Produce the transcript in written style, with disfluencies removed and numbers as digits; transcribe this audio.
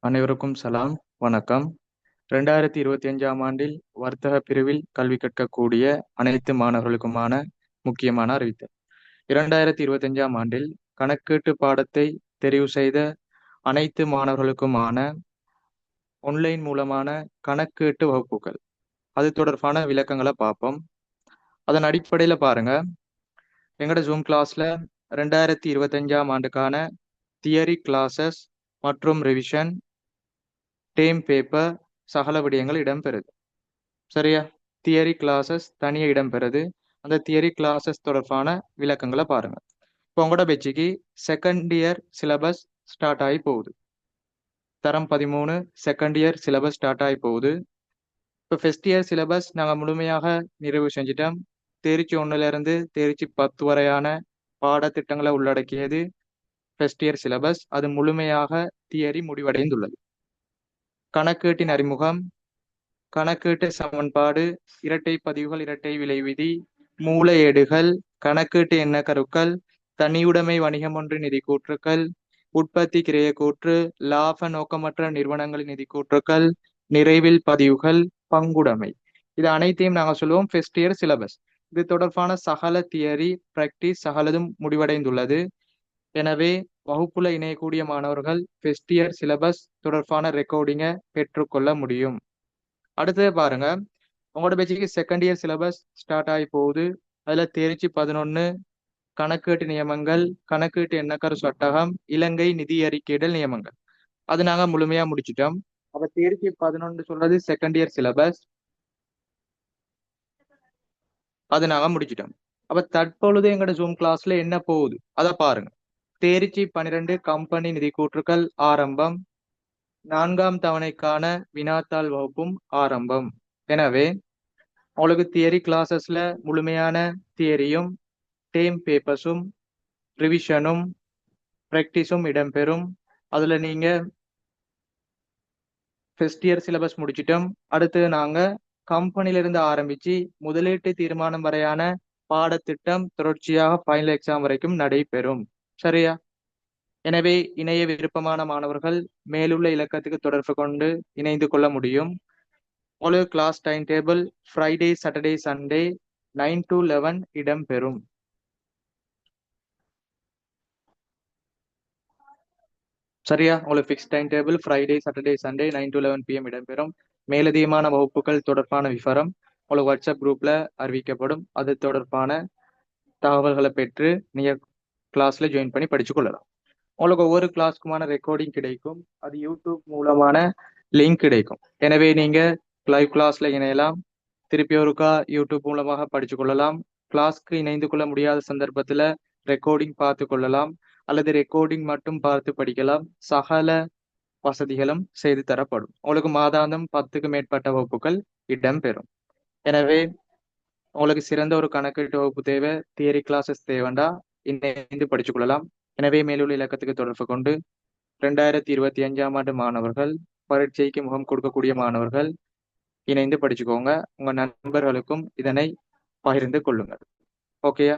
அனைவருக்கும் சலாம், வணக்கம். 2025ஆம் ஆண்டில் வர்த்தக பிரிவில் கல்வி கற்கக்கூடிய அனைத்து மாணவர்களுக்குமான முக்கியமான அறிவித்தல். 2025ஆம் ஆண்டில் கணக்கீட்டு பாடத்தை தெரிவு செய்த அனைத்து மாணவர்களுக்குமான ஒன்லைன் மூலமான கணக்கீட்டு வகுப்புகள், அது தொடர்பான விளக்கங்களை பார்ப்போம். அதன் அடிப்படையில் பாருங்க, எங்களோட ஜூம் கிளாஸ்ல 2025ஆம் ஆண்டுக்கான தியரி கிளாஸஸ் மற்றும் ரிவிஷன் டேம் பேப்பர் சகல விடயங்கள் இடம்பெறுது. சரியா? தியரி கிளாஸஸ் தனியாக இடம்பெறுது. அந்த தியரி கிளாஸஸ் தொடர்பான விளக்கங்களை பாருங்க. இப்போ உங்களோட பேச்சுக்கு செகண்ட் இயர் சிலபஸ் ஸ்டார்ட் ஆகி போகுது. தரம் 13 செகண்ட் இயர் சிலபஸ் ஸ்டார்ட் ஆகி போகுது. இப்போ ஃபர்ஸ்ட் இயர் சிலபஸ் நாங்கள் முழுமையாக நிறைவு செஞ்சிட்டோம். தேர்ச்சி 1லேருந்து தேர்ச்சி 10 வரையான பாடத்திட்டங்களை உள்ளடக்கியது ஃபர்ஸ்ட் இயர் சிலபஸ். அது முழுமையாக தியரி முடிவடைந்துள்ளது. கணக்கீட்டின் அறிமுகம், கணக்கீட்டு சமன்பாடு, இரட்டை பதிவுகள், இரட்டை விலை விதி, மூல ஏடுகள், கணக்கீட்டு எண்ண கருக்கள், தனியுடைமை வணிகம் ஒன்று நிதி கூற்றுக்கள், உற்பத்தி கிரைய கூற்று, லாப நோக்கமற்ற நிறுவனங்களின் நிதி கூற்றுக்கள், நிறைவில் பதிவுகள், பங்குடைமை, இது அனைத்தையும் நாங்கள் சொல்லுவோம் ஃபர்ஸ்ட் இயர் சிலபஸ். இது தொடர்பான சகல தியரி பிராக்டிஸ் சகலதும் முடிவடைந்துள்ளது. எனவே வகுப்புல இணையக்கூடிய மாணவர்கள் ஃபர்ஸ்ட் இயர் சிலபஸ் தொடர்பான ரெக்கார்டிங்கை பெற்றுக்கொள்ள முடியும். அடுத்தது பாருங்க, உங்களோட பேச்சுக்கு செகண்ட் இயர் சிலபஸ் ஸ்டார்ட் ஆகி போகுது. அதுல தேர்ச்சி 11 கணக்கீட்டு நியமங்கள், கணக்கீட்டு எண்ணக்கரு சட்டகம், இலங்கை நிதி அறிக்கையிடல் நியமங்கள், அது நாங்க முழுமையா முடிச்சிட்டோம். அப்ப தேர்ச்சி 11 சொல்றது செகண்ட் இயர் சிலபஸ், அது நாங்க முடிச்சிட்டோம். அப்ப தற்பொழுது எங்களோட ஜூம் கிளாஸ்ல என்ன போகுது அதை பாருங்க. தேர்ச்சி 12 கம்பெனி நிதி கூற்றுக்கள் ஆரம்பம், 4ஆம் தவணைக்கான வினாத்தாள் வகுப்பும் ஆரம்பம். எனவே உங்களுக்கு தியரி கிளாஸஸ்ல முழுமையான தியரியும் டேம் பேப்பர்ஸும் ரிவிஷனும் ப்ராக்டிஸும் இடம்பெறும். அதுல நீங்க ஃபர்ஸ்ட் இயர் சிலபஸ் முடிச்சிட்டோம். அடுத்து நாங்க கம்பெனில இருந்து ஆரம்பிச்சு முதலீட்டு தீர்மானம் வரையான பாடத்திட்டம் தொடர்ச்சியாக ஃபைனல் எக்ஸாம் வரைக்கும் நடைபெறும். சரியா? எனவே இணைய விருப்பமான மாணவர்கள் மேலுள்ள இலக்கத்துக்கு தொடர்பு கொண்டு இணைந்து கொள்ள முடியும். உங்களுக்கு class time table Friday Saturday Sunday 9 to 11 இடம்பெறும். சரியா? உங்களுக்கு fix time table Friday Saturday Sunday 9 to 11 PM இடம்பெறும். மேலதிகமான வகுப்புகள் தொடர்பான விவரம் உங்களுக்கு வாட்ஸ்அப் குரூப்ல அறிவிக்கப்படும். அது தொடர்பான தகவல்களை பெற்று நீங்க கிளாஸ்ல ஜாயின் பண்ணி படிச்சு கொள்ளலாம். உங்களுக்கு ஒவ்வொரு கிளாஸ்க்குமான ரெக்கார்டிங் கிடைக்கும். அது யூடியூப் மூலமான லிங்க் கிடைக்கும். எனவே நீங்க லைவ் கிளாஸ்ல இணையலாம், திருப்பி ஒருக்கா யூடியூப் மூலமாக படிச்சு கொள்ளலாம். கிளாஸ்க்கு இணைந்து கொள்ள முடியாத சந்தர்ப்பத்துல ரெக்கார்டிங் பார்த்து கொள்ளலாம், அல்லது ரெக்கார்டிங் மட்டும் பார்த்து படிக்கலாம். சகல வசதிகளும் செய்து தரப்படும். உங்களுக்கு மாதாந்தம் 10க்கு மேற்பட்ட வகுப்புகள் இடம்பெறும். எனவே உங்களுக்கு சிறந்த ஒரு கணக்கீட்டு வகுப்பு தேவை, தியரி கிளாஸஸ் தேவைண்டா இணைந்து படிச்சு கொள்ளலாம். எனவே மேலுள்ள இலக்கத்துக்கு தொடர்பு கொண்டு 2025ஆம் ஆண்டு மாணவர்கள், பரீட்சைக்கு முகம் கொடுக்கக்கூடிய மாணவர்கள் இணைந்து படிச்சுக்கோங்க. உங்க நண்பர்களுக்கும் இதனை பகிர்ந்து கொள்ளுங்கள். ஓகேயா?